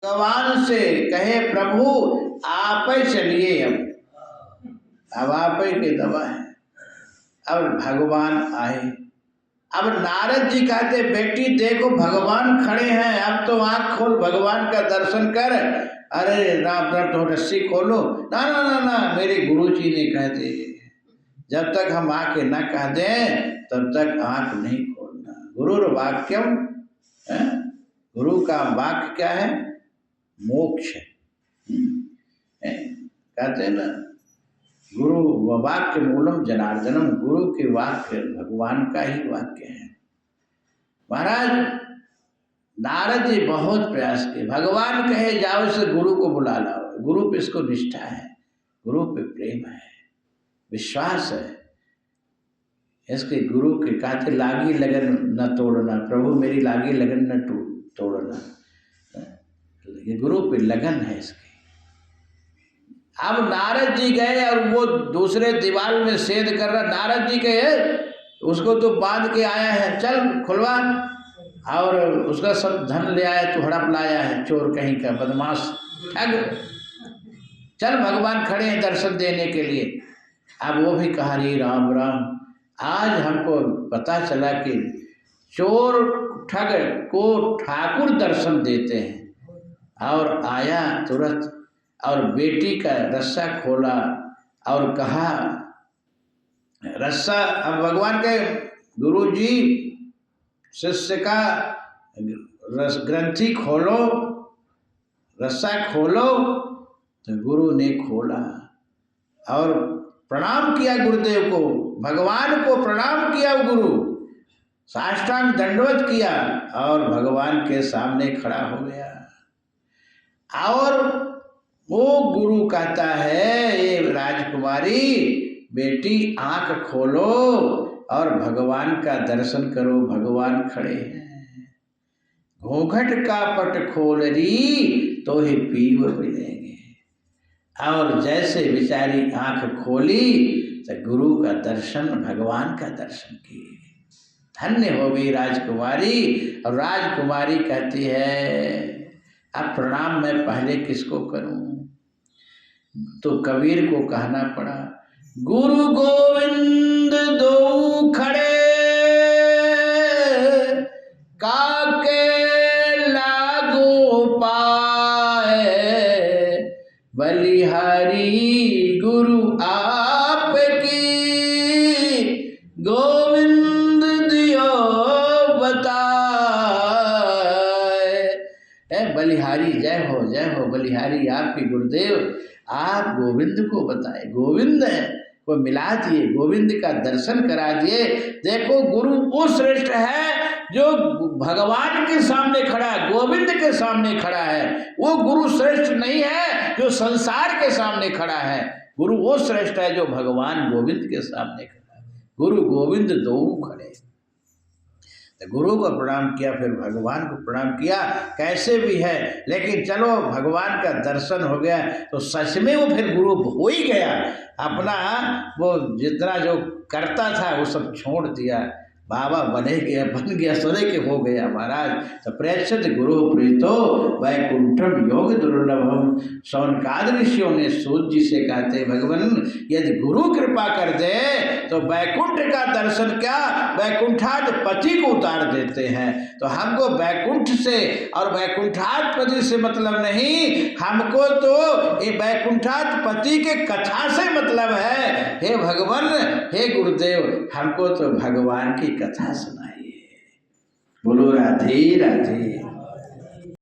भगवान से कहे प्रभु आप ही चलिए, अब आप ही की दवा है। अब भगवान आए। अब नारद जी कहते बेटी देखो भगवान खड़े हैं, अब तो आँख खोल, भगवान का दर्शन कर। अरे राम राम, तो रस्सी खोलो। ना ना ना ना, मेरे गुरु जी ने कहते जब तक हम आके न कह दें तब तक आँख नहीं खोलना। गुरुर वाक्यम, गुरु का वाक्य क्या है? मोक्ष। कहते हैं ना, गुरु व वाक्य मूलम जनार्दनम, गुरु के वाक्य भगवान का ही वाक्य है। महाराज नारद जी बहुत प्रयास किए, भगवान कहे जाओ इसे गुरु को बुला लाओ। गुरु पे इसको निष्ठा है, गुरु पे प्रेम है, विश्वास है। इसके गुरु के कहते लागी लगन न तोड़ना, प्रभु मेरी लागी लगन न तोड़ना। ये गुरु पे लगन है इसकी। अब नारद जी गए और वो दूसरे दीवार में सेध कर रहा। नारद जी गए, उसको तो बांध के आया है, चल खुलवा, और उसका सब धन ले आया, तो हड़प लाया है, चोर कहीं का, बदमाश, ठग। चल भगवान खड़े हैं दर्शन देने के लिए। अब वो भी कहा रे राम राम, आज हमको पता चला कि चोर ठग को ठाकुर दर्शन देते हैं। और आया तुरंत और बेटी का रस्सा खोला और कहा रस्सा। अब भगवान के गुरु जी शिष्य का ग्रंथि खोलो, रस्सा खोलो। तो गुरु ने खोला और प्रणाम किया गुरुदेव को, भगवान को प्रणाम किया। गुरु साष्टांग दंडवत किया और भगवान के सामने खड़ा हो गया। और वो गुरु कहता है ये राजकुमारी बेटी आंख खोलो और भगवान का दर्शन करो, भगवान खड़े हैं। घूंघट का पट खोल री तो ही पीव मिलेंगे। और जैसे बेचारी आंख खोली तो गुरु का दर्शन, भगवान का दर्शन किए। धन्य हो गई राजकुमारी। और राजकुमारी कहती है अब प्रणाम मैं पहले किसको करूं? तो कबीर को कहना पड़ा, गुरु गोविंद दो खड़े काके लागो पाए, बलिहारी गुरु आप की गोविंद दियो बताए। बलिहारी जय हो बलिहारी आपके गुरुदेव, आप गोविंद को बताए। गोविंद है वो मिला दिए, गोविंद का दर्शन करा दिए। देखो गुरु वो श्रेष्ठ है जो भगवान के सामने खड़ा है, गोविंद के सामने खड़ा है। वो गुरु श्रेष्ठ नहीं है जो संसार के सामने खड़ा है। गुरु वो श्रेष्ठ है जो भगवान गोविंद के सामने खड़ा है। गुरु गोविंद दो खड़े। गुरु को प्रणाम किया, फिर भगवान को प्रणाम किया। कैसे भी है लेकिन चलो भगवान का दर्शन हो गया तो सच में वो फिर गुरु हो ही गया। अपना वो जितना जो करता था वो सब छोड़ दिया, बाबा बन गया सदे के हो गया महाराज। तो प्रेक्षित गुरु प्रीतो वैकुंठम योग दुर्लभम। शौनकाद ऋषियों ने सूत जी से कहते भगवान यदि गुरु कृपा कर दे तो वैकुंठ का दर्शन क्या वैकुंठाधिपति को उतार देते हैं। तो हमको वैकुंठ से और वैकुंठाधिपति से मतलब नहीं, हमको तो ये वैकुंठाधिपति के कथा से मतलब है। हे भगवान, हे गुरुदेव, हमको तो भगवान की कथा सुनाइए। बोलो राधे राधे।